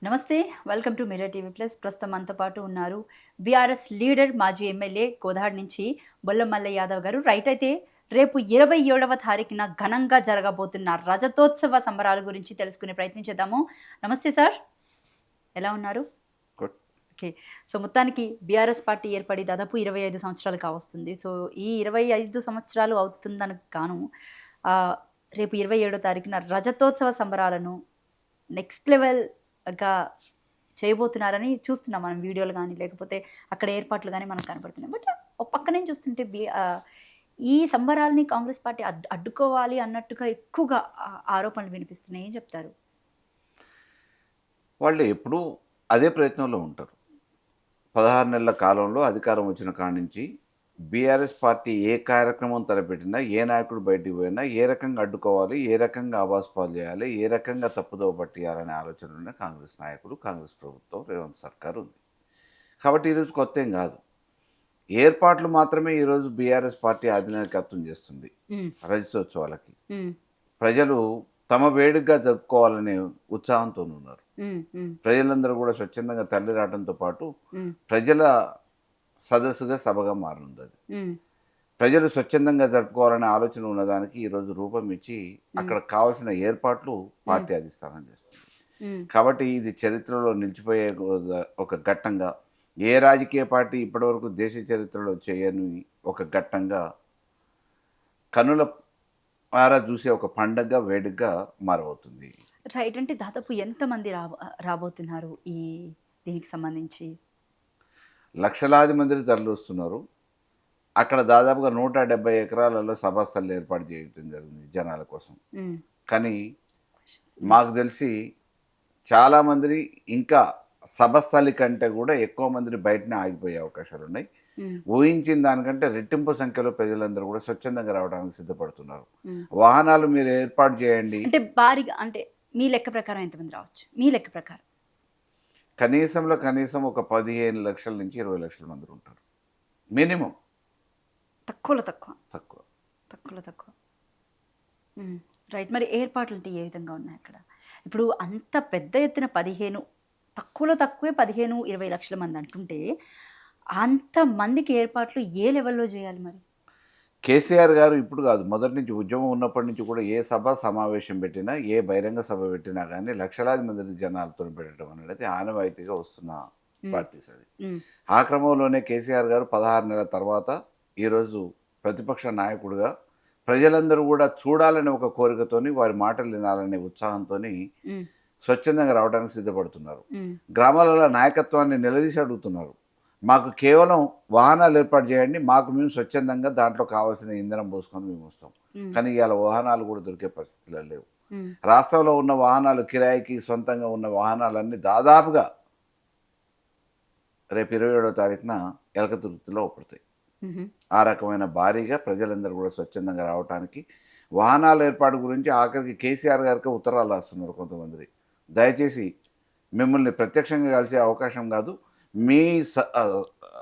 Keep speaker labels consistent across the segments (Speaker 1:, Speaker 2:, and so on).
Speaker 1: నమస్తే. Welcome to mirror TV plus. ప్రస్తుతం మనతో పాటు ఉన్నారు బీఆర్ఎస్ లీడర్, మాజీ ఎమ్మెల్యే కోదాడ్ నుంచి బొల్ల మల్లయ్య యాదవ్ గారు. రైట్. అయితే రేపు 27వ తారీఖున ఘనంగా జరగబోతున్న రజతోత్సవ సంబరాల గురించి తెలుసుకునే ప్రయత్నం చేద్దాము. నమస్తే సార్, ఎలా ఉన్నారు?
Speaker 2: గుడ్.
Speaker 1: ఓకే. సో మొత్తానికి బీఆర్ఎస్ పార్టీ ఏర్పడి దాదాపు 25 సంవత్సరాలు కావస్తుంది. సో ఈ 25 సంవత్సరాలు అవుతుందనకు గాను రేపు 27వ తారీఖున రజతోత్సవ సంబరాలను నెక్స్ట్ లెవెల్‌గా చేయబోతున్నారని చూస్తున్నాం మనం వీడియోలు గానీ, లేకపోతే అక్కడ ఏర్పాట్లు గానీ మనకు కనపడుతున్నాయి. బట్ ఒక పక్క నుంచి చూస్తుంటే ఈ సంబరాల్ని కాంగ్రెస్ పార్టీ అడ్డుకోవాలి అన్నట్టుగా ఎక్కువగా ఆరోపణలు వినిపిస్తున్నాయి. ఏం చెప్తారు?
Speaker 2: వాళ్ళు ఎప్పుడూ అదే ప్రయత్నంలో ఉంటారు. 16 నెలల కాలంలో అధికారం వచ్చిన కాడి నుంచి బీఆర్ఎస్ పార్టీ ఏ కార్యక్రమం తలపెట్టినా, ఏ నాయకుడు బయటికి పోయినా, ఏ రకంగా అడ్డుకోవాలి, ఏ రకంగా ఆబాస్పాలు చేయాలి, ఏ రకంగా తప్పుదోవ పట్టియాలనే ఆలోచనలోనే కాంగ్రెస్ నాయకులు, కాంగ్రెస్ ప్రభుత్వం, రేవంత్ సర్కార్ ఉంది. కాబట్టి ఈరోజు కొత్త ఏం కాదు. ఏర్పాట్లు మాత్రమే ఈరోజు బీఆర్ఎస్ పార్టీ అధినాయకత్వం చేస్తుంది.
Speaker 1: హ్మ్.
Speaker 2: రజతోత్సవాలకి
Speaker 1: హ్మ్.
Speaker 2: ప్రజలు తమ వేడుకగా జరుపుకోవాలనే ఉత్సాహంతో ఉన్నారు.
Speaker 1: హ్మ్. హ్మ్.
Speaker 2: ప్రజలందరూ కూడా స్వచ్ఛందంగా తరలి రావడంతో పాటు
Speaker 1: హ్మ్.
Speaker 2: ప్రజల సదస్సుగా సభగా మారనుంది అది.
Speaker 1: హ్మ్.
Speaker 2: ప్రజలు స్వచ్ఛందంగా జరుపుకోవాలనే ఆలోచన ఉన్నదానికి ఈరోజు రూపం ఇచ్చి
Speaker 1: హ్మ్.
Speaker 2: అక్కడ కావాల్సిన ఏర్పాట్లు
Speaker 1: హ్మ్.
Speaker 2: పార్టీ అధిష్టానం చేస్తుంది.
Speaker 1: హ్మ్.
Speaker 2: కాబట్టి ఇది చరిత్రలో నిలిచిపోయే ఒక ఘట్టంగా, ఏ రాజకీయ పార్టీ ఇప్పటివరకు దేశ చరిత్రలో చేయని ఒక ఘట్టంగా, కనుల పారా చూసే ఒక పండగగా, వేడుకగా మారబోతుంది.
Speaker 1: రైట్. అంటే దాదాపు ఎంతమంది రాబోతున్నారు దీనికి సంబంధించి?
Speaker 2: లక్షలాది మంది తరలివస్తున్నారు. అక్కడ దాదాపుగా 170 ఎకరాలలో సభాస్థలు ఏర్పాటు చేయడం జరిగింది జనాల కోసం.
Speaker 1: హ్మ్.
Speaker 2: కానీ
Speaker 1: హ్మ్.
Speaker 2: మాకు తెలిసి చాలామంది ఇంకా సభస్థలి కంటే కూడా ఎక్కువ మందిని బయటనే ఆగిపోయే అవకాశాలున్నాయి.
Speaker 1: హ్మ్.
Speaker 2: ఊహించిన దానికంటే రెట్టింపు సంఖ్యలో ప్రజలందరూ కూడా స్వచ్ఛందంగా రావడానికి సిద్ధపడుతున్నారు.
Speaker 1: హ్మ్.
Speaker 2: వాహనాలు మీరు ఏర్పాటు చేయండి.
Speaker 1: అంటే భారీగా, అంటే మీ లెక్క ప్రకారం ఎంతమంది రావచ్చు? మీ లెక్క ప్రకారం.
Speaker 2: కనీసంలో కనీసం ఒక 15,00,000 నుంచి 20,00,000 మంది ఉంటారు. మినిమమ్.
Speaker 1: తక్కువలో తక్కువ.
Speaker 2: తక్కువ.
Speaker 1: తక్కువలో తక్కువ. హ్మ్. రైట్. మరి ఏర్పాట్లంటే ఏ విధంగా ఉన్నాయక్కడ? ఇప్పుడు అంత పెద్ద ఎత్తున 15, తక్కువలో తక్కువే 15, 20 లక్షల మంది అంటుంటే, అంతమందికి ఏర్పాట్లు ఏ లెవెల్‌లో జేయాలి మరి?
Speaker 2: కేసీఆర్ గారు ఇప్పుడు కాదు, మొదటి నుంచి ఉద్యమం ఉన్నప్పటి నుంచి కూడా ఏ సభ సమావేశం పెట్టినా, ఏ బహిరంగ సభ పెట్టినా కానీ లక్షలాది మంది జనాలతోని పెట్టడం అనేది ఆనవాయితీగా వస్తున్న
Speaker 1: హ్మ్.
Speaker 2: ప్రాక్టీస్ అది.
Speaker 1: హ్మ్.
Speaker 2: ఆ క్రమంలోనే కేసీఆర్ గారు 16 నెలల తర్వాత ఈరోజు ప్రతిపక్ష నాయకుడిగా ప్రజలందరూ కూడా చూడాలనే ఒక కోరికతోని, వారి మాటలు వినాలనే ఉత్సాహంతోని
Speaker 1: హ్మ్.
Speaker 2: స్వచ్ఛందంగా రావడానికి సిద్ధపడుతున్నారు.
Speaker 1: హ్మ్.
Speaker 2: గ్రామాలలో నాయకత్వాన్ని నిలదీసి అడుగుతున్నారు. మాకు కేవలం వాహనాలు ఏర్పాటు చేయండి. మాకు మేము స్వచ్ఛందంగా దాంట్లో కావాల్సిన ఇంధనం పోసుకొని మేము వస్తాం.
Speaker 1: హ్మ్.
Speaker 2: కానీ ఇవాళ వాహనాలు కూడా దొరికే పరిస్థితులు లేవు.
Speaker 1: హ్మ్.
Speaker 2: రాష్ట్రంలో ఉన్న వాహనాలు కిరాయికి సొంతంగా ఉన్న వాహనాలన్నీ దాదాపుగా రేపు 27వ తారీఖున ఎలకతుర్తిలో పడతాయి.
Speaker 1: హుహు.
Speaker 2: ఆ రకమైన భారీగా ప్రజలందరూ కూడా స్వచ్ఛందంగా రావటానికి వాహనాల ఏర్పాటు గురించి ఆఖరికి కేసీఆర్ గారికి ఉత్తరాలు రాస్తున్నారు కొంతమంది. దయచేసి మిమ్మల్ని ప్రత్యక్షంగా కలిసే అవకాశం కాదు, మీ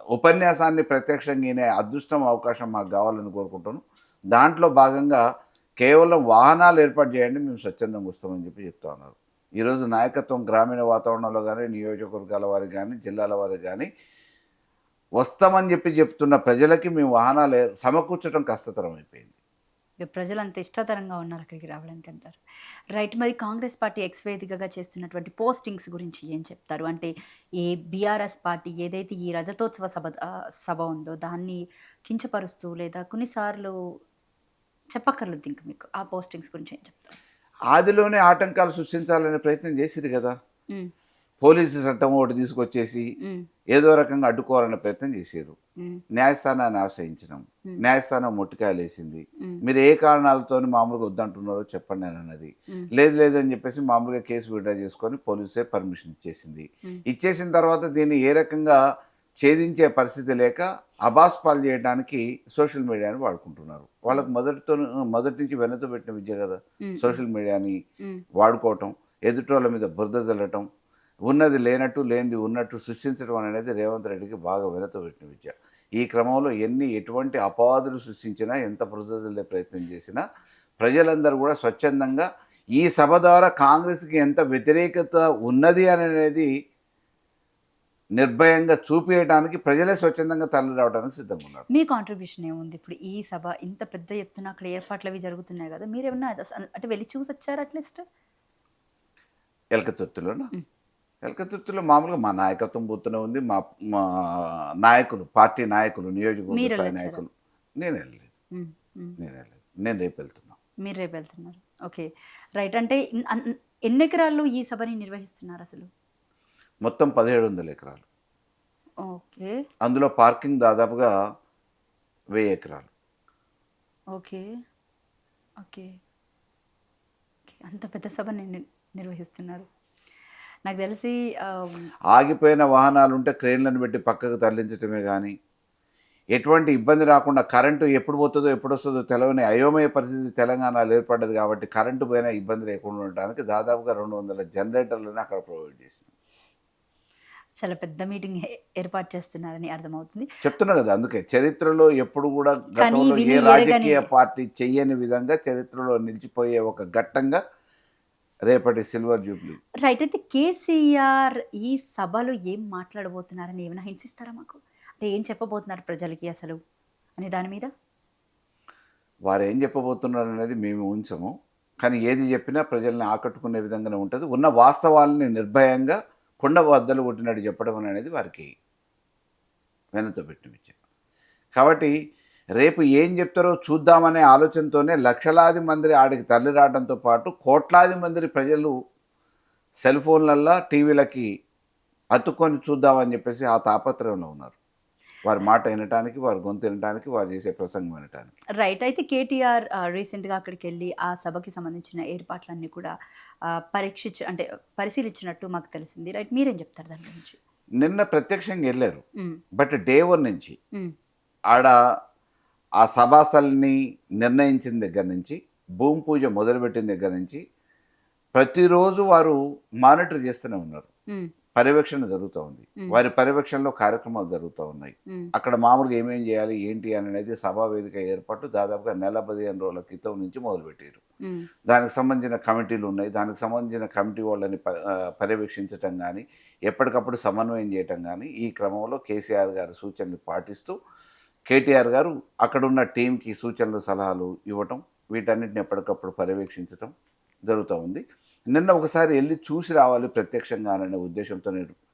Speaker 2: ఉపన్యాసాన్ని ప్రత్యక్షంగా వినే అదృష్టం, అవకాశం మాకు కావాలని కోరుకుంటాను. దాంట్లో భాగంగా కేవలం వాహనాలు ఏర్పాటు చేయండి, మేము స్వచ్ఛందంగా వస్తామని చెప్తా ఉన్నారు. ఈరోజు నాయకత్వం గ్రామీణ వాతావరణంలో కానీ, నియోజకవర్గాల వారికి కానీ, జిల్లాల వారికి కానీ వస్తామని చెప్తున్న ప్రజలకి మేము వాహనాలు సమకూర్చడం కష్టతరం అయిపోయింది.
Speaker 1: ఇగ ప్రజలంత ఇష్టతరంగా ఉన్నారు అక్కడికి రావడానికంటారు. రైట్. మరి కాంగ్రెస్ పార్టీ ఎక్స్ వేదికగా చేస్తున్నటువంటి పోస్టింగ్స్ గురించి ఏం చెప్తారు? అంటే ఈ బీఆర్ఎస్ పార్టీ ఏదైతే ఈ రజతోత్సవ సభ ఉందో దాన్ని కించపరుస్తూ, లేదా కొన్నిసార్లు చెప్పక్కర్లేదు ఇంక మీకు. ఆ పోస్టింగ్స్ గురించి ఏం చెప్తారు?
Speaker 2: ఆదిలోనే ఆటంకాలు సృష్టించాలనే ప్రయత్నం చేసిర్రు కదా!
Speaker 1: హ్మ్.
Speaker 2: పోలీసు చట్టం ఒకటి తీసుకొచ్చేసి
Speaker 1: హ్మ్.
Speaker 2: ఏదో రకంగా అడ్డుకోవాలనే ప్రయత్నం చేసిర్రు.
Speaker 1: హ్మ్.
Speaker 2: న్యాయస్థానాన్ని ఆశ్రయించినాం.
Speaker 1: హ్మ్.
Speaker 2: న్యాయస్థానం మొట్టికాయలేసింది.
Speaker 1: హ్మ్.
Speaker 2: మీరు ఏ కారణాలతోని మామూలుగా వద్దంటున్నారో చెప్పండి అని అన్నది.
Speaker 1: హ్మ్.
Speaker 2: లేదు లేదని చెప్పేసి మామూలుగా కేసు విత్డ్రా చేసుకొని పోలీసే పర్మిషన్ ఇచ్చేసింది.
Speaker 1: హ్మ్.
Speaker 2: ఇచ్చేసిన తర్వాత దీన్ని ఏ రకంగా ఛేదించే పరిస్థితి లేక అబాస్పాలు చేయడానికి సోషల్ మీడియాని వాడుకుంటున్నారు.
Speaker 1: హ్మ్.
Speaker 2: వాళ్ళకి మొదటి నుంచి వెన్నతో పెట్టిన విద్య కదా!
Speaker 1: హ్మ్. హ్మ్.
Speaker 2: సోషల్ మీడియాని
Speaker 1: హ్మ్.
Speaker 2: వాడుకోవటం, ఎదుటోళ్ళ మీద బురద జల్లటం, ఉన్నది లేనట్టు, లేనిది ఉన్నట్టు సృష్టించడం అనేది రేవంత్ రెడ్డికి బాగా వెనతో పెట్టిన విద్య. ఈ క్రమంలో ఎటువంటి అపవాదులు సృష్టించినా, ఎంత బురద జల్లే ప్రయత్నం చేసినా, ప్రజలందరూ కూడా స్వచ్ఛందంగా ఈ సభ ద్వారా కాంగ్రెస్కి ఎంత వ్యతిరేకత ఉన్నది అనేది నిర్భయంగా చూపించడానికి ప్రజలే స్వచ్ఛందంగా తరలి రావడానికి సిద్ధంగా ఉన్నారు.
Speaker 1: మీ కాంట్రిబ్యూషన్ ఏముంది ఇప్పుడు ఈ సభ ఇంత పెద్ద ఎత్తున అక్కడ ఏర్పాట్లు అవి జరుగుతున్నాయి కదా, మీరేమన్నా అంటే వెళ్ళి చూసి వచ్చారు అట్లీస్ట్?
Speaker 2: ఎలకతుర్తిలోనా? ఎలకతుర్తిలో మామూలుగా మా నాయకత్వం పోతూనే ఉంది. మా మా నాయకులు, పార్టీ నాయకులు, నియోజకవర్గ
Speaker 1: మీరు
Speaker 2: స్థాయి
Speaker 1: వెళ్ళొచ్చారా?
Speaker 2: నాయకులు. నేను వెళ్ళలేదు.
Speaker 1: ఉమ్, ఉమ్.
Speaker 2: నేను వెళ్ళలేదు. నేను రేపు వెళ్తున్నా.
Speaker 1: మీరు రేపు వెళ్తున్నారు. Okay, right. అంటే ఎన్ని ఎకరాల్లో ఈ సభని నిర్వహిస్తున్నారు అసలు?
Speaker 2: మొత్తం 1700 ఎకరాలు.
Speaker 1: ఓకే,
Speaker 2: అందులో పార్కింగ్ దాదాపుగా 1000 ఎకరాలు.
Speaker 1: Okay, okay, okay. అంత పెద్ద సభని నిర్వహిస్తున్నారు. నాకు తెలిసి
Speaker 2: ఆగిపోయిన వాహనాలు ఉంటే క్రేన్లను పెట్టి పక్కకు తరలించడమే కానీ ఎటువంటి ఇబ్బంది రాకుండా, కరెంటు ఎప్పుడు పోతుందో ఎప్పుడు వస్తుందో తెలవని అయోమయ పరిస్థితి తెలంగాణలో ఏర్పడ్డది కాబట్టి కరెంటు పోయినా ఇబ్బంది లేకుండా ఉండడానికి దాదాపుగా 200 జనరేటర్లను అక్కడ ప్రొవైడ్ చేసింది.
Speaker 1: చాలా పెద్ద మీటింగ్ ఏర్పాటు చేస్తున్నారని అర్థమవుతుంది.
Speaker 2: చెప్తున్నా కదా, అందుకే చరిత్రలో ఎప్పుడు కూడా
Speaker 1: కానీ
Speaker 2: గతంలో
Speaker 1: విని
Speaker 2: ఏ రాజకీయ
Speaker 1: ఎరగని
Speaker 2: పార్టీ చెయ్యని విధంగా చరిత్రలో నిలిచిపోయే ఒక ఘట్టంగా రేపటి సిల్వర్ జూబ్లీ.
Speaker 1: రైట్. అయితే కేసీఆర్ ఈ సభలో ఏం మాట్లాడబోతున్నారని ఏమైనా హింసిస్తారా మాకు? అంటే ఏం చెప్పబోతున్నారు ప్రజలకి అసలు అనే దాని మీద?
Speaker 2: వారు ఏం చెప్పబోతున్నారు అనేది మేము ఊహించము. కానీ ఏది చెప్పినా ప్రజల్ని ఆకట్టుకునే విధంగానే ఉంటుంది. ఉన్న వాస్తవాలని నిర్భయంగా కొండ బద్దలు కొట్టినట్టు చెప్పడం అనేది వారికి వెనతో పెట్టిన విషయం. కాబట్టి రేపు ఏం చెప్తారో చూద్దామనే ఆలోచనతోనే లక్షలాది మంది ఆడికి తరలి రావడంతో పాటు కోట్లాది మంది ప్రజలు సెల్ ఫోన్లల్లో టీవీలకి అతుక్కొని చూద్దామని చెప్పేసి ఆ తాపత్రయంలో ఉన్నారు. వారి మాట వినటానికి, వారి గొంతు వినటానికి, వారు చేసే ప్రసంగం వినటానికి.
Speaker 1: రైట్. అయితే కేటీఆర్ రీసెంట్గా అక్కడికి వెళ్ళి ఆ సభకి సంబంధించిన ఏర్పాట్లన్నీ కూడా అంటే పరిశీలించినట్టు మాకు తెలిసింది. రైట్, మీరేం చెప్తారు దాని గురించి?
Speaker 2: నిన్న ప్రత్యక్షంగా వెళ్ళారు.
Speaker 1: ఉమ్,
Speaker 2: బట్ డే 1 నుంచి
Speaker 1: ఉమ్,
Speaker 2: ఆడ ఆ సభాసల్ని నిర్ణయించిన దగ్గర నుంచి, భూమి పూజ మొదలుపెట్టిన దగ్గర నుంచి ప్రతిరోజు వారు మానిటర్ చేస్తూనే ఉన్నారు.
Speaker 1: ఉమ్,
Speaker 2: పర్యవేక్షణ జరుగుతూ ఉంది.
Speaker 1: ఉమ్,
Speaker 2: వారి పర్యవేక్షణలో కార్యక్రమాలు జరుగుతూ ఉన్నాయి.
Speaker 1: ఉమ్,
Speaker 2: అక్కడ మామూలుగా ఏమేం చేయాలి ఏంటి అనేది సభా వేదిక ఏర్పాటు దాదాపుగా నెల 15 రోజుల క్రితం నుంచి మొదలుపెట్టారు.
Speaker 1: ఉమ్,
Speaker 2: దానికి సంబంధించిన కమిటీలు ఉన్నాయి. దానికి సంబంధించిన కమిటీ వాళ్ళని పర్యవేక్షించటం కానీ, ఎప్పటికప్పుడు సమన్వయం చేయటం కానీ, ఈ క్రమంలో కేసీఆర్ గారి సూచనలు పాటిస్తూ కేటీఆర్ గారు అక్కడున్న టీంకి సూచనలు, సలహాలు ఇవ్వటం, వీటన్నిటిని ఎప్పటికప్పుడు పర్యవేక్షించటం జరుగుతూ ఉంది. నిన్న ఒకసారి వెళ్ళి చూసి రావాలి ప్రత్యక్షంగా అనే ఉద్దేశంతో,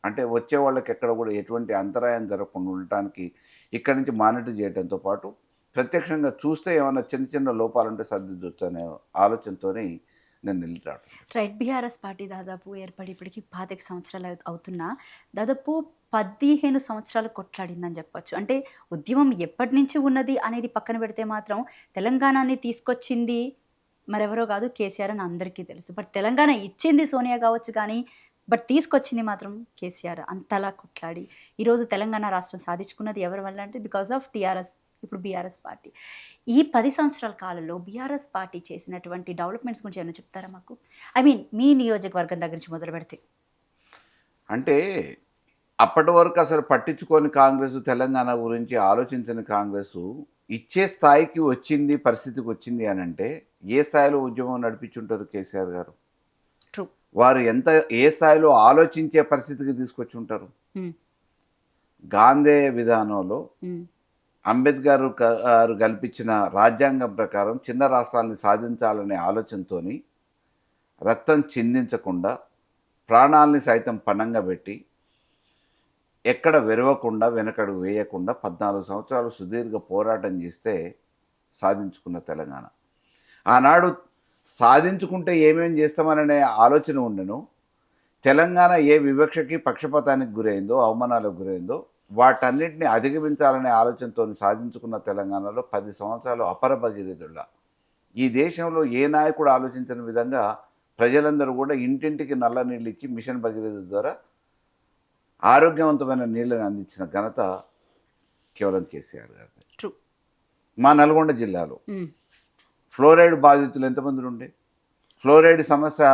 Speaker 2: అంటే వచ్చే వాళ్ళకి ఎక్కడ కూడా ఎటువంటి అంతరాయం జరగకుండా ఉండటానికి ఇక్కడి నుంచి మానిటర్ చేయడంతో పాటు ప్రత్యక్షంగా చూస్తే ఏమైనా చిన్న చిన్న లోపాలుంటే సర్దిద్దొచ్చు అనే ఆలోచనతోనే నేను వెళ్ళి రావడం.
Speaker 1: రైట్. బీఆర్ఎస్ పార్టీ దాదాపు ఏర్పడి ఇప్పటికి 25 సంవత్సరాలు అవుతున్నా దాదాపు 15 సంవత్సరాలు కొట్లాడిందని చెప్పొచ్చు. అంటే ఉద్యమం ఎప్పటి నుంచి ఉన్నది అనేది పక్కన పెడితే మాత్రం తెలంగాణని తీసుకొచ్చింది మరెవరో కాదు, కేసీఆర్ అని అందరికీ తెలుసు. బట్ తెలంగాణ ఇచ్చింది సోనియా కావచ్చు కానీ, బట్ తీసుకొచ్చింది మాత్రం కేసీఆర్. అంతలా కొట్లాడి ఈరోజు తెలంగాణ రాష్ట్రం సాధించుకున్నది ఎవరి వల్ల అంటే బికాస్ ఆఫ్ టీఆర్ఎస్, ఇప్పుడు బీఆర్ఎస్ పార్టీ. ఈ 10 సంవత్సరాల కాలంలో బీఆర్ఎస్ పార్టీ చేసినటువంటి డెవలప్మెంట్స్ గురించి ఏమైనా చెప్తారా మాకు? ఐ మీన్ మీ నియోజకవర్గం దగ్గర నుంచి మొదలు పెడితే.
Speaker 2: అంటే అప్పటి వరకు అసలు పట్టించుకొని కాంగ్రెస్, తెలంగాణ గురించి ఆలోచించని కాంగ్రెస్ ఇచ్చే స్థాయికి వచ్చింది, పరిస్థితికి వచ్చింది అని అంటే ఏ స్థాయిలో ఉద్యమం నడిపించుంటారు కేసీఆర్ గారు?
Speaker 1: ట్రూ.
Speaker 2: వారు ఏ స్థాయిలో ఆలోచించే పరిస్థితికి తీసుకొచ్చి ఉంటారు? గాంధీ విధానంలో అంబేద్కర్ గారు కల్పించిన రాజ్యాంగం ప్రకారం చిన్న రాష్ట్రాలని సాధించాలనే ఆలోచనతో రక్తం చిందించకుండా, ప్రాణాలని సైతం పణంగా పెట్టి, ఎక్కడ వెరవకుండా, వెనకడుగు వేయకుండా 14 సంవత్సరాలు సుదీర్ఘ పోరాటం చేస్తే సాధించుకున్న తెలంగాణ. ఆనాడు సాధించుకుంటే ఏమేం చేస్తామననే ఆలోచన ఉండను. తెలంగాణ ఏ వివక్షకి, పక్షపాతానికి గురైందో, అవమానాలకు గురైందో వాటన్నిటిని అధిగమించాలనే ఆలోచనతో సాధించుకున్న తెలంగాణలో 10 సంవత్సరాలు అపర భగీరథుల్లా ఈ దేశంలో ఏ నాయకుడు ఆలోచించిన విధంగా ప్రజలందరూ కూడా ఇంటింటికి నల్ల నీళ్ళు ఇచ్చి మిషన్ భగీరథ ద్వారా ఆరోగ్యవంతమైన నీళ్ళని అందించిన ఘనత కేవలం కేసీఆర్ గారు.
Speaker 1: ట్రూ.
Speaker 2: మా నల్గొండ జిల్లాలో ఫ్లోరైడ్ బాధితులు ఎంతమంది ఉండే, ఫ్లోరైడ్ సమస్య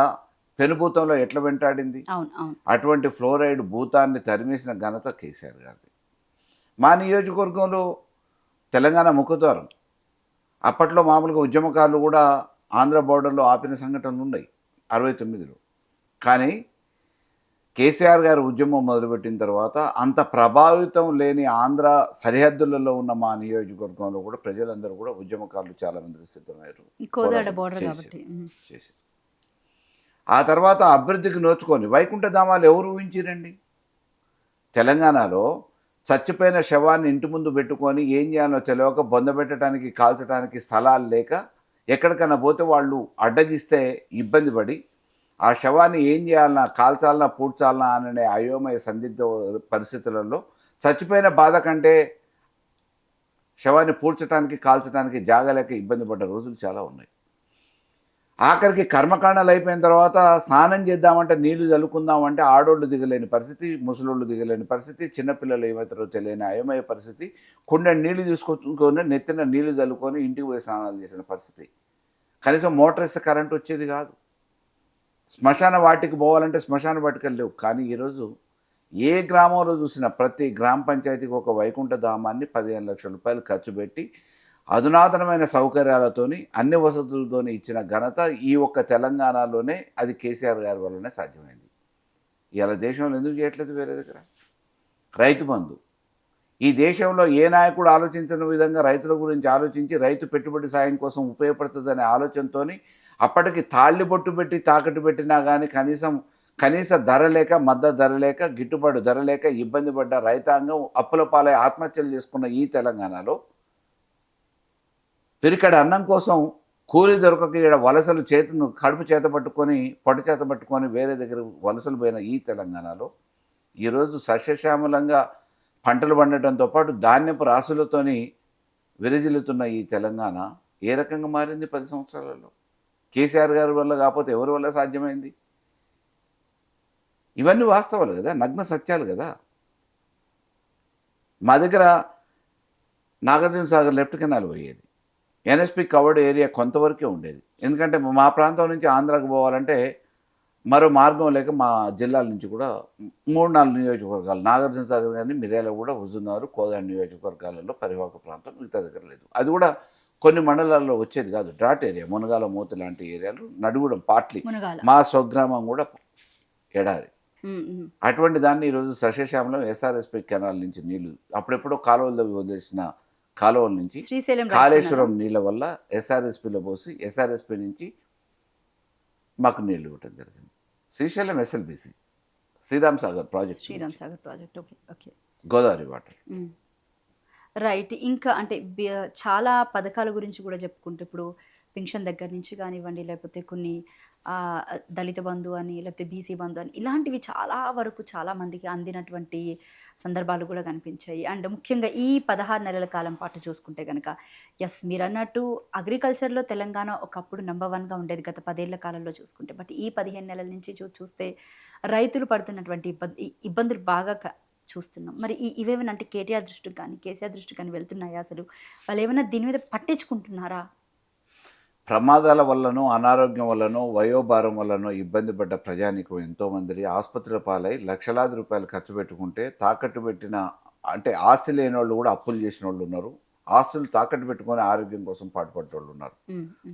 Speaker 2: పెనుభూతంలో ఎట్లా వెంటాడింది, అటువంటి ఫ్లోరైడ్ భూతాన్ని తరిమేసిన ఘనత కేసీఆర్ గారిది. మా నియోజకవర్గంలో తెలంగాణ ముఖద్వారం. అప్పట్లో మామూలుగా ఉద్యమకారులు కూడా ఆంధ్ర బోర్డర్లో ఆపిన సంఘటనలు ఉన్నాయి 69లో. కానీ కేసీఆర్ గారు ఉద్యమం మొదలుపెట్టిన తర్వాత అంత ప్రభావితం లేని ఆంధ్ర సరిహద్దులలో ఉన్న మా నియోజకవర్గంలో కూడా ప్రజలందరూ కూడా ఉద్యమకారులు చాలామంది సిద్ధమయ్యారు.
Speaker 1: కోదాడ
Speaker 2: పోరాటం
Speaker 1: బోర్డర్
Speaker 2: చేశారు
Speaker 1: కాబట్టి.
Speaker 2: చేశారు. ఆ తర్వాత అభివృద్ధికి నోచుకొని వైకుంఠ ధామాలు ఎవరు ఊహించిరండి? తెలంగాణలో చచ్చిపోయిన శవాన్ని ఇంటి ముందు పెట్టుకొని ఏం చేయాలో తెలియక బొందబెట్టడానికి కాల్చడానికి స్థలాలు లేక ఎక్కడికైనా పోతే వాళ్ళు అడ్డగిస్తే ఇబ్బంది పడి ఆ శవాన్ని ఏం చేయాలన్నా కాల్చాలన్నా పూడ్చాలన్నా అనే అయోమయ సందిగ్ధ పరిస్థితులలో చచ్చిపోయిన బాధ కంటే శవాన్ని పూడ్చడానికి కాల్చడానికి జాగలేక ఇబ్బంది పడ్డ రోజులు చాలా ఉన్నాయి. ఆఖరికి కర్మకాండాలు అయిపోయిన తర్వాత స్నానం చేద్దామంటే నీళ్లు చల్లుకుందామంటే ఆడోళ్ళు దిగలేని పరిస్థితి, ముసలోళ్ళు దిగలేని పరిస్థితి, చిన్నపిల్లలు ఏమవుతారో తెలియని అయోమయ పరిస్థితి, కుండ నీళ్లు తీసుకొచ్చుకొని నెత్తిన నీళ్లు చల్లుకొని ఇంటికి పోయి స్నానాలు చేసిన పరిస్థితి. కనీసం మోటార్ ఇస్తే కరెంట్ వచ్చేది కాదు. శ్మశాన వాటికి పోవాలంటే శ్మశాన వాటికలు లేవు. కానీ ఈరోజు ఏ గ్రామంలో చూసినా ప్రతి గ్రామ పంచాయతీకి ఒక వైకుంఠ ధామాన్ని 15 లక్షల రూపాయలు ఖర్చు పెట్టి అధునాతనమైన సౌకర్యాలతోని అన్ని వసతులతోని ఇచ్చిన ఘనత ఈ ఒక్క తెలంగాణలోనే, అది కేసీఆర్ గారి వల్లనే సాధ్యమైంది. ఇవాళ దేశంలో ఎందుకు చేయట్లేదు వేరే దగ్గర? రైతు బంధు. ఈ దేశంలో ఏ నాయకుడు ఆలోచించిన విధంగా రైతుల గురించి ఆలోచించి రైతు పెట్టుబడి సాయం కోసం ఉపయోగపడుతుందనే ఆలోచనతోని అప్పటికి తాళ్ళి బొట్టు పెట్టి తాకట్టు పెట్టినా కానీ కనీస ధర లేక, మద్దతు ధర లేక, గిట్టుబాటు ధర లేక ఇబ్బంది పడ్డ రైతాంగం అప్పుల పాలై ఆత్మహత్యలు చేసుకున్న ఈ తెలంగాణలో పిరికడ అన్నం కోసం కూలి దొరకక ఈడ వలసలు కడుపు చేత పట్టుకొని పొట్ట చేత పట్టుకొని వేరే దగ్గర వలసలు పోయిన ఈ తెలంగాణలో ఈరోజు సస్యశ్యామలంగా పంటలు పండటంతో పాటు ధాన్యపు రాసులతోని విరజిల్లుతున్న ఈ తెలంగాణ ఏ రకంగా మారింది 10 సంవత్సరాలలో? కేసీఆర్ గారి వల్ల కాకపోతే ఎవరి వల్ల సాధ్యమైంది? ఇవన్నీ వాస్తవాలు కదా, నగ్న సత్యాలు కదా. మా దగ్గర నాగార్జున సాగర్ లెఫ్ట్ కెనాల్ పోయేది. ఎన్ఎస్పి కవర్డ్ ఏరియా కొంతవరకే ఉండేది. ఎందుకంటే మా ప్రాంతం నుంచి ఆంధ్రాకు పోవాలంటే మరో మార్గం లేక మా జిల్లాల నుంచి కూడా 3-4 నియోజకవర్గాలు, నాగార్జున సాగర్ కానీ, మిర్యాలగూడ, హుజూర్నగర్, కోదాడ నియోజకవర్గాలలో పరివాహక ప్రాంతం, మిగతా దగ్గర లేదు. అది కూడా కొన్ని మండలాల్లో వచ్చేది కాదు. డ్రాట్ ఏరియా, మునగాల, మోతి లాంటి ఏరియాలు, నడుగూడెం, పాట్లి, మా స్వగ్రామం కూడా ఎడారి. అటువంటి దాన్ని ఈరోజు సస్యశ్యామలం ఎస్ఆర్ఎస్పి కెనాల్ నుంచి నీళ్లు అప్పుడెప్పుడో కాలువల్లో వదిలేసిన కాలువల నుంచి కాళేశ్వరం నీళ్ళ వల్ల ఎస్ఆర్ఎస్పిలో పోసి ఎస్ఆర్ఎస్పి నుంచి మాకు నీళ్లు ఇవ్వటం జరిగింది. Srisailam SLBC, Sriram Sagar project, Godavari water.
Speaker 1: Right. ఇంకా అంటే చాలా పథకాల గురించి కూడా చెప్పుకుంటే ఇప్పుడు పెన్షన్ దగ్గర నుంచి కానివ్వండి, లేకపోతే కొన్ని దళిత బంధు అని, లేకపోతే బీసీ బంధు అని, ఇలాంటివి చాలా వరకు చాలా మందికి అందినటువంటి సందర్భాలు కూడా కనిపించాయి. అండ్ ముఖ్యంగా ఈ 16 నెలల కాలం పాటు చూసుకుంటే కనుక మీరు అన్నట్టు అగ్రికల్చర్లో తెలంగాణ ఒకప్పుడు నెంబర్ 1గా ఉండేది గత 10 ఏళ్ల కాలంలో చూసుకుంటే. బట్ ఈ 15 నెలల నుంచి చూస్తే రైతులు పడుతున్నటువంటి ఇబ్బందులు బాగా చూస్తున్నాం. మరి ఇవేమైనా అంటే కేటీఆర్ దృష్టికి కానీ, కేసీఆర్ దృష్టికి కానీ వెళ్తున్నాయా? అసలు వాళ్ళు ఏమైనా దీని మీద పట్టించుకుంటున్నారా?
Speaker 2: ప్రమాదాల వల్లనో, అనారోగ్యం వల్లనో, వయోభారం వల్లనో ఇబ్బంది పడ్డ ప్రజానికం ఎంతోమంది ఆసుపత్రుల పాలై లక్షలాది రూపాయలు ఖర్చు పెట్టుకుంటే తాకట్టు పెట్టిన, అంటే ఆస్తి లేని వాళ్ళు కూడా అప్పులు చేసిన వాళ్ళు ఉన్నారు. ఆస్తులు తాకట్టు పెట్టుకొని ఆరోగ్యం కోసం పాటుపడ్డ వాళ్ళు ఉన్నారు.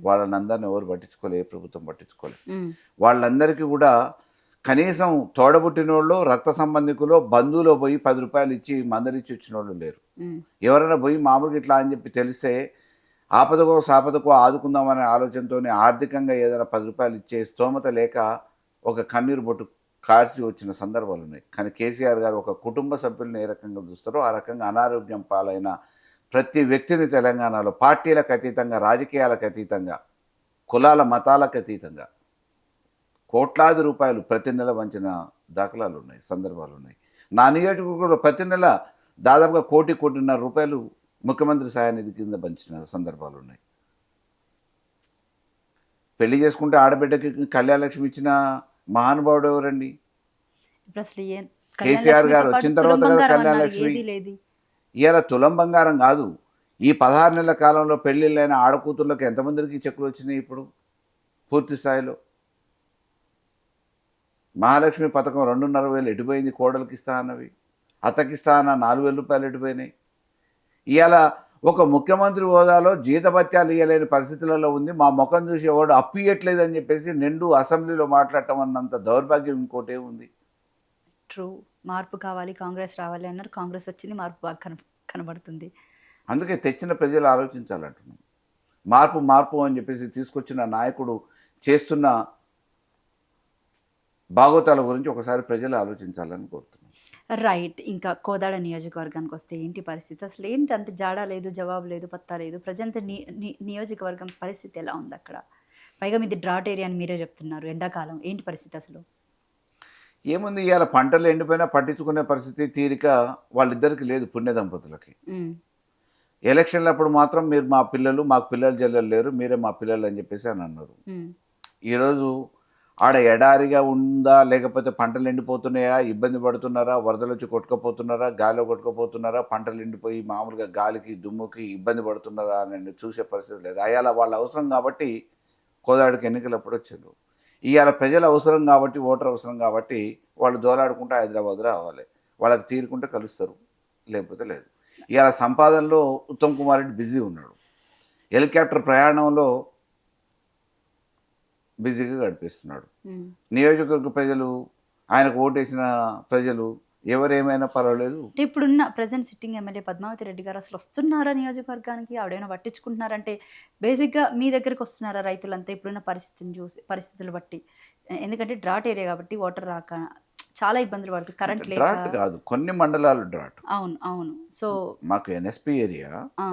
Speaker 2: వాళ్ళని అందరిని ఎవరు పట్టించుకోలే, ఏ ప్రభుత్వం పట్టించుకోలేదు. వాళ్ళందరికీ కూడా కనీసం తోడబుట్టిన వాళ్ళు, రక్త సంబంధికులు, బంధువులో పోయి 10 రూపాయలు ఇచ్చి మందలిచ్చి వచ్చిన వాళ్ళు లేరు. ఎవరైనా పోయి మామూలుగా ఇట్లా అని చెప్పి తెలిస్తే ఆపదకో సాపదకో ఆదుకుందామనే ఆలోచనతో ఆర్థికంగా ఏదైనా 10 రూపాయలు ఇచ్చే స్తోమత లేక ఒక కన్నీరు బొట్టు కార్చి వచ్చిన సందర్భాలు ఉన్నాయి. కానీ కేసీఆర్ గారు ఒక కుటుంబ సభ్యులను ఏ రకంగా చూస్తారో ఆ రకంగా అనారోగ్యం పాలైన ప్రతి వ్యక్తిని తెలంగాణలో పార్టీలకు అతీతంగా, రాజకీయాలకు అతీతంగా, కులాల మతాలకు అతీతంగా కోట్లాది రూపాయలు ప్రతి నెల వంచిన దాఖలాలు ఉన్నాయి, సందర్భాలు ఉన్నాయి. నా నియోజకవర్గంలో ప్రతి నెల దాదాపుగా 1.5 రూపాయలు ముఖ్యమంత్రి సహాయనిధి కింద పంచిన సందర్భాలు ఉన్నాయి. పెళ్లి చేసుకుంటే ఆడబిడ్డకి కళ్యాణలక్ష్మి ఇచ్చిన మహానుభావుడు ఎవరండి? కేసీఆర్ గారు వచ్చిన తర్వాత కదా కళ్యాణలక్ష్మి. ఇవాళ తులం బంగారం కాదు, ఈ 16 నెలల కాలంలో పెళ్లిళ్ళైన ఆడకూతుర్లకు ఎంతమందికి చెక్కులు వచ్చినాయి ఇప్పుడు పూర్తి స్థాయిలో? మహాలక్ష్మి పథకం 2.5 ఎటుపోయింది? కోడలికి ఇస్తా అన్నవి, అత్తకిస్తా అన్న 4,000 రూపాయలు ఎటుపోయినాయి? ఇవాళ ఒక ముఖ్యమంత్రి హోదాలో జీతభత్యాలు ఇయ్యలేని పరిస్థితులలో ఉంది. మా ముఖం చూసి ఎవడు అప్పు ఇయ్యట్లేదని చెప్పేసి నిండు అసెంబ్లీలో మాట్లాడటం అన్నంత దౌర్భాగ్యం ఇంకోటేముంది?
Speaker 1: ట్రూ. మార్పు కావాలి, కాంగ్రెస్ రావాలి అన్నారు. కాంగ్రెస్ వచ్చింది. మార్పు బాగా కనబడుతుంది.
Speaker 2: అందుకే తెచ్చిన ప్రజలు ఆలోచించాలంటున్నాం. మార్పు మార్పు అని చెప్పేసి తీసుకొచ్చిన నాయకుడు చేస్తున్న బాగోతాల గురించి ఒకసారి ప్రజలు ఆలోచించాలని కోరుతున్నాం.
Speaker 1: రైట్. ఇంకా కోదాడ నియోజకవర్గానికి వస్తే ఏంటి పరిస్థితి? అసలు ఏంటంటే జాడా లేదు, జవాబు లేదు, పత్తా లేదు. ప్రెజెంట్ నియోజకవర్గం పరిస్థితి ఎలా ఉంది అక్కడ? పైగా మీది డ్రాట్ ఏరియా అని మీరే చెప్తున్నారు. ఎండాకాలం ఏంటి పరిస్థితి అసలు?
Speaker 2: ఏముంది, ఇవాళ పంటలు ఎండిపోయినా పట్టించుకునే పరిస్థితి తీరిక వాళ్ళిద్దరికి లేదు, పుణ్య దంపతులకి.
Speaker 1: ఉమ్,
Speaker 2: ఎలక్షన్లప్పుడు మాత్రం మీరు మా పిల్లలు, మాకు పిల్లలు జల్లలు లేరు, మీరే మా పిల్లలు అని చెప్పేసి అని అన్నారు.
Speaker 1: ఉమ్,
Speaker 2: ఈరోజు ఆడ ఎడారిగా ఉందా, లేకపోతే పంటలు ఎండిపోతున్నాయా, ఇబ్బంది పడుతున్నారా, వరదలు వచ్చి కొట్టుకుపోతున్నారా, గాలిలో కొట్టుకుపోతున్నారా, పంటలు ఎండిపోయి మామూలుగా గాలికి దుమ్ముకి ఇబ్బంది పడుతున్నారా అని చూసే పరిస్థితి లేదు. అయ్యాల వాళ్ళ అవసరం కాబట్టి కోదాడికి ఎన్నికలప్పుడు వచ్చారు. ఇవాళ ప్రజల అవసరం కాబట్టి, ఓటర్ అవసరం కాబట్టి వాళ్ళు దోలాడుకుంటే హైదరాబాద్ రావాలి. వాళ్ళకి తీరుకుంటే కలుస్తారు, లేకపోతే లేదు. ఇవాళ సంపాదనలో ఉత్తమ్ కుమార్ రెడ్డి బిజీ ఉన్నాడు. హెలికాప్టర్ ప్రయాణంలో బిజీగా గడిపిస్తున్నాడు.
Speaker 1: ఉమ్.
Speaker 2: నియోజకవర్గ ప్రజలు, ఆయనకు ఓటేసిన ప్రజలు ఎవరేమైనా పర్వాలేదు.
Speaker 1: అంటే ఇప్పుడున్న present sitting MLA Padmavathi Reddy గారు అసలు వస్తున్నారా నియోజకవర్గానికి? ఆవిడేమైనా పట్టించుకుంటున్నారంటే బేసిక్గా మీ దగ్గరికి వస్తున్నారా రైతులంతా ఇప్పుడున్న పరిస్థితిని చూసి, పరిస్థితులు బట్టి? ఎందుకంటే డ్రాట్ ఏరియా కాబట్టి వాటర్ రాక చాలా ఇబ్బందులు పడుతుంది, కరెంట్ లేక.
Speaker 2: డ్రాట్ కాదు, కొన్ని మండలాలు డ్రాట్.
Speaker 1: అవును, అవును. సో
Speaker 2: మాకు ఎన్ఎస్పి ఏరియా
Speaker 1: ఆ,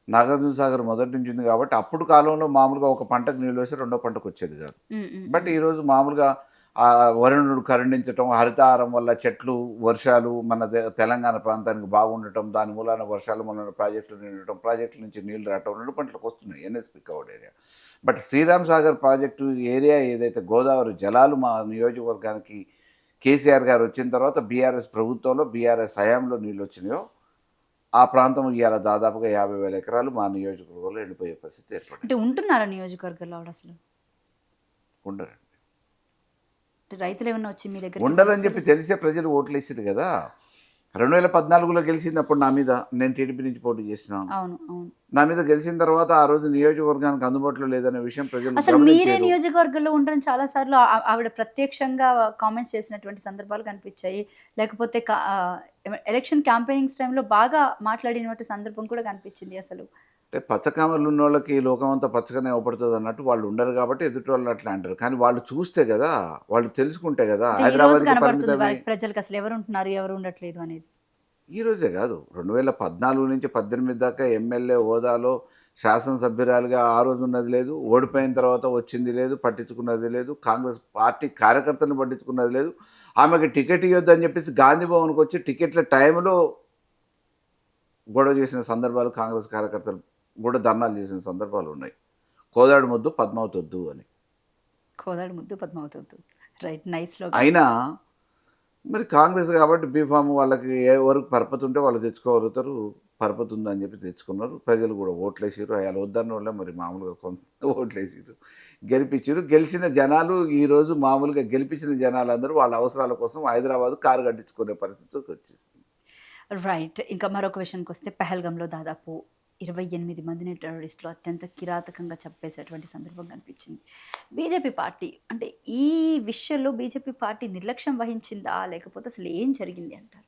Speaker 2: నాగార్జున సాగర్ మొదటి నుంచి ఉంది కాబట్టి అప్పుడు కాలంలో మామూలుగా ఒక పంటకు నీళ్ళు వేస్తే రెండో పంటకు వచ్చేది కాదు.
Speaker 1: ఉమ్, ఉమ్,
Speaker 2: బట్ ఈరోజు మామూలుగా ఆ వరుణుడు కరుణించటం, హరితహారం వల్ల చెట్లు, వర్షాలు మన తెలంగాణ ప్రాంతానికి బాగుండటం, దాని మూలాన వర్షాలు మూలాన ప్రాజెక్టులు నిండటం, ప్రాజెక్టుల నుంచి నీళ్లు రావటం, రెండు పంటలకు వస్తున్నాయి NSP covered area. But Sriram Sagar project area ఏదైతే గోదావరి జలాలు మా నియోజకవర్గానికి కేసీఆర్ గారు వచ్చిన తర్వాత బీఆర్ఎస్ ప్రభుత్వంలో, బీఆర్ఎస్ హయాంలో నీళ్ళు వచ్చినాయో ఆ ప్రాంతం ఇవాళ దాదాపుగా 50,000 ఎకరాలు మా నియోజకవర్గంలో ఎండిపోయే పరిస్థితి ఏర్పడింది.
Speaker 1: అంటే ఉంటున్నారా నియోజకవర్గంలో ఆవిడ అసలు?
Speaker 2: ఉండరు.
Speaker 1: అంటే రైతులు ఏమన్నా వచ్చి మీ దగ్గర
Speaker 2: ఉండరని చెప్పి తెలిసే ప్రజలు ఓట్లు వేసారు కదా. 2014లో గెలిచినప్పుడు నా మీద, నేను టీడీపీ నుంచి పోటీ చేసిన,
Speaker 1: అవును, అవును.
Speaker 2: నా మీద గెలిచిన తర్వాత ఆ రోజు నియోజకవర్గానికి అందుబాటులో లేదనే విషయం ప్రజలు
Speaker 1: అసలు మీరే
Speaker 2: గమనించారు.
Speaker 1: నియోజకవర్గంలో ఉండడం చాలా సార్లు ఆవిడ ప్రత్యక్షంగా కామెంట్స్ చేసినటువంటి సందర్భాలు కనిపించాయి. లేకపోతే ఎలక్షన్ క్యాంపెయినింగ్స్ టైంలో బాగా మాట్లాడినటువంటి సందర్భం కూడా కనిపించింది అసలు.
Speaker 2: అంటే పచ్చకామర్లు ఉన్న వాళ్ళకి లోకం అంతా పచ్చగానే అవపడుతుంది అన్నట్టు వాళ్ళు ఉండరు కాబట్టి ఎదుటి వాళ్ళు అట్లా అంటారు. కానీ వాళ్ళు చూస్తే కదా, వాళ్ళు తెలుసుకుంటే కదా.
Speaker 1: అంటే ఈ రోజు
Speaker 2: హైదరాబాద్కి
Speaker 1: కనబడుతుంది
Speaker 2: పరిమితమై
Speaker 1: వారికి, ప్రజలకు అసలు ఎవరు ఉంటున్నారు, ఎవరు ఉండట్లేదు అనేది.
Speaker 2: ఈ రోజే కాదు, 2014 నుంచి 18 దాకా ఎమ్మెల్యే హోదాలో శాసనసభ్యురాలుగా ఆ రోజు ఉన్నది లేదు, ఓడిపోయిన తర్వాత వచ్చింది లేదు, పట్టించుకున్నది లేదు, కాంగ్రెస్ పార్టీ కార్యకర్తలను పట్టించుకున్నది లేదు. ఆమెకి టికెట్ ఇవ్వద్దని చెప్పేసి గాంధీ భవన్కి వచ్చి టికెట్ల టైంలో గొడవ చేసిన సందర్భాలు, కాంగ్రెస్ కార్యకర్తలు కూడా ధర్నాలు చేసిన సందర్భాలు ఉన్నాయి. కోదాడు ముద్దు పద్మావతి వద్దు అని.
Speaker 1: కోదాడు ముద్దు పద్మావతి వద్దు. రైట్, నైస్లో.
Speaker 2: అయినా మరి కాంగ్రెస్ కాబట్టి బీఫామ్ వాళ్ళకి ఏ వరకు పరపతి ఉంటే వాళ్ళు తెచ్చుకోగలుగుతారు. పరపతి ఉందని చెప్పి తెచ్చుకున్నారు. ప్రజలు కూడా ఓట్లేసారు. అలా వద్దన్న వాళ్ళే మరి మామూలుగా కొంత ఓట్లేసారు, గెలిపించారు. గెలిచిన జనాలు ఈరోజు మామూలుగా గెలిపించిన జనాలందరూ వాళ్ళ అవసరాల కోసం హైదరాబాద్ కారు కట్టించుకునే పరిస్థితికి వచ్చేసింది.
Speaker 1: రైట్. ఇంకా మరొక విషయానికి వస్తే పెహల్గంలో దాదాపు 28 మందిని టెర్రరిస్టులు అత్యంత కిరాతకంగా చంపేసేటువంటి సందర్భం కనిపించింది. బీజేపీ పార్టీ అంటే ఈ విషయంలో బీజేపీ పార్టీ నిర్లక్ష్యం వహించిందా, లేకపోతే అసలు ఏం జరిగింది అంటారు?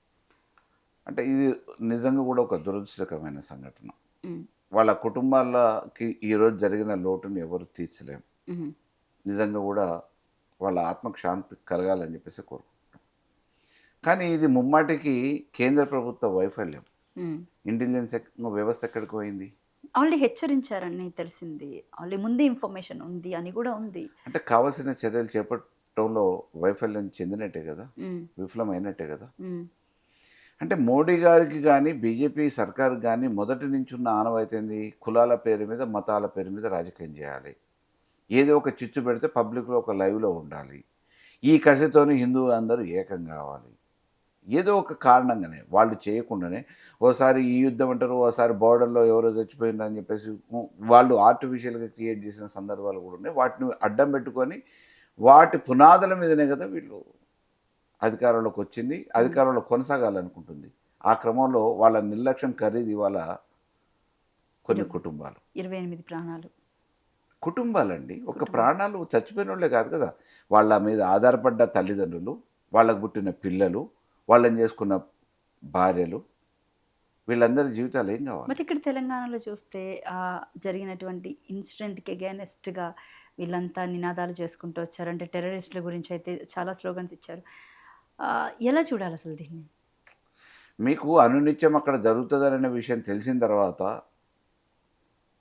Speaker 2: అంటే ఇది నిజంగా కూడా ఒక దురదృష్టకరమైన సంఘటన.
Speaker 1: ఉమ్,
Speaker 2: వాళ్ళ కుటుంబాలకి ఈరోజు జరిగిన లోటుని ఎవరు తీర్చలేం.
Speaker 1: ఉమ్,
Speaker 2: నిజంగా కూడా వాళ్ళ ఆత్మకు శాంతి కలగాలని చెప్పేసి కోరుకుంటున్నాం. కానీ ఇది ముమ్మాటికి కేంద్ర ప్రభుత్వ వైఫల్యం.
Speaker 1: ఉమ్.
Speaker 2: ఇంటెలిజెన్స్ వ్యవస్థ ఎక్కడికి పోయింది?
Speaker 1: ఆల్రెడీ హెచ్చరించారని తెలిసింది, ఆల్రెడీ ముందే ఇన్ఫర్మేషన్ ఉంది అని కూడా ఉంది.
Speaker 2: అంటే కావాల్సిన చర్యలు చేపట్టడంలో వైఫల్యం చెందినట్టే కదా,
Speaker 1: ఉమ్,
Speaker 2: విఫలమైనట్టే కదా.
Speaker 1: ఉమ్,
Speaker 2: అంటే మోడీ గారికి కానీ బీజేపీ సర్కార్ కానీ మొదటి నుంచి ఉన్న ఆనవాయితీ కులాల పేరు మీద, మతాల పేరు మీద రాజకీయం చేయాలి. ఏదో ఒక చిచ్చు పెడితే పబ్లిక్లో ఒక లైవ్లో ఉండాలి. ఈ కసితోని హిందువులందరూ ఏకం కావాలి. ఏదో ఒక కారణంగానే వాళ్ళు చేయకుండానే ఓసారి ఈ యుద్ధం అంటారు, ఓసారి బార్డర్లో ఎవరో చచ్చిపోయినారు అని చెప్పేసి వాళ్ళు ఆర్టిఫిషియల్గా క్రియేట్ చేసిన సందర్భాలు కూడా ఉన్నాయి. వాటిని అడ్డం పెట్టుకొని వాటి పునాదుల మీదనే కదా వీళ్ళు అధికారంలోకి వచ్చింది, అధికారంలో కొనసాగాలనుకుంటుంది. ఆ క్రమంలో వాళ్ళ నిర్లక్ష్యం ఖరీదు ఇవాళ కొన్ని కుటుంబాలు.
Speaker 1: 28 ప్రాణాలు.
Speaker 2: కుటుంబాలండి. ఒక ప్రాణాలు చచ్చిపోయిన వాళ్ళే కాదు కదా! వాళ్ళ మీద ఆధారపడ్డ తల్లిదండ్రులు, వాళ్ళకు పుట్టిన పిల్లలు, వాళ్ళని చేసుకున్న భార్యలు, వీళ్ళందరి జీవితాలు ఏం కావాలి?
Speaker 1: బట్ ఇక్కడ తెలంగాణలో చూస్తే జరిగినటువంటి ఇన్సిడెంట్‌కి అగైనెస్ట్‌గా వీళ్ళంతా నినాదాలు చేసుకుంటూ వచ్చారు. అంటే టెర్రరిస్టుల గురించి అయితే చాలా స్లోగన్స్ ఇచ్చారు. ఎలా చూడాలసలు దీన్ని?
Speaker 2: మీకు అనునిత్యం అక్కడ జరుగుతదనే విషయం తెలిసిన తర్వాత,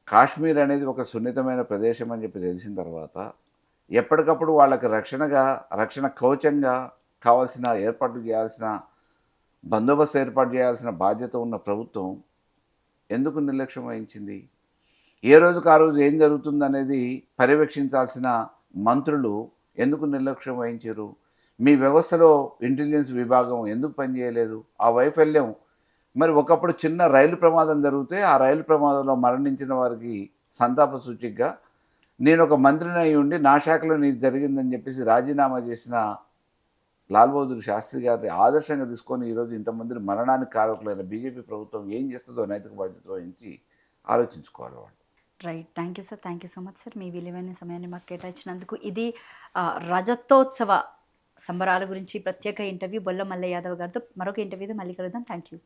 Speaker 2: కాశ్మీర్ అనేది ఒక సున్నితమైన ప్రదేశం అని చెప్పి తెలిసిన తర్వాత, ఎప్పటికప్పుడు వాళ్ళకి రక్షణ కవచంగా కావాల్సిన ఏర్పాట్లు చేయాల్సిన, బందోబస్తు ఏర్పాటు చేయాల్సిన బాధ్యత ఉన్న ప్రభుత్వం ఎందుకు నిర్లక్ష్యం వహించింది? ఏ రోజుకి ఆ రోజు ఏం జరుగుతుందనేది పర్యవేక్షించాల్సిన మంత్రులు ఎందుకు నిర్లక్ష్యం వహించారు? మీ వ్యవస్థలో ఇంటెలిజెన్స్ విభాగం ఎందుకు పనిచేయలేదు? ఆ వైఫల్యం మరి ఒకప్పుడు చిన్న రైలు ప్రమాదం జరిగితే, ఆ రైలు ప్రమాదంలో మరణించిన వారికి సంతాప సూచికగా నేనొక మంత్రిని అయ్యుండి నా శాఖలో నీది జరిగిందని చెప్పేసి రాజీనామా చేసిన లాల్ బహదూర్ శాస్త్రి గారిని ఆదర్శంగా తీసుకొని ఈరోజు ఇంతమంది మరణానికి కారకులైన బీజేపీ ప్రభుత్వం ఏం చేస్తుందో నైతిక బాధ్యత వహించి ఆలోచించుకోవాలి వాళ్ళు.
Speaker 1: Right. Thank you sir. Thank you so much sir. మీ విలువైన సమయాన్ని మాకు కేటాయించినందుకు. ఇది రజతోత్సవ సంబరాల గురించి ప్రత్యేక ఇంటర్వ్యూ బొల్ల మల్లయ్య యాదవ్ గారితో. మరొక ఇంటర్వ్యూతో మళ్ళీ కలుద్దాం. Thank you.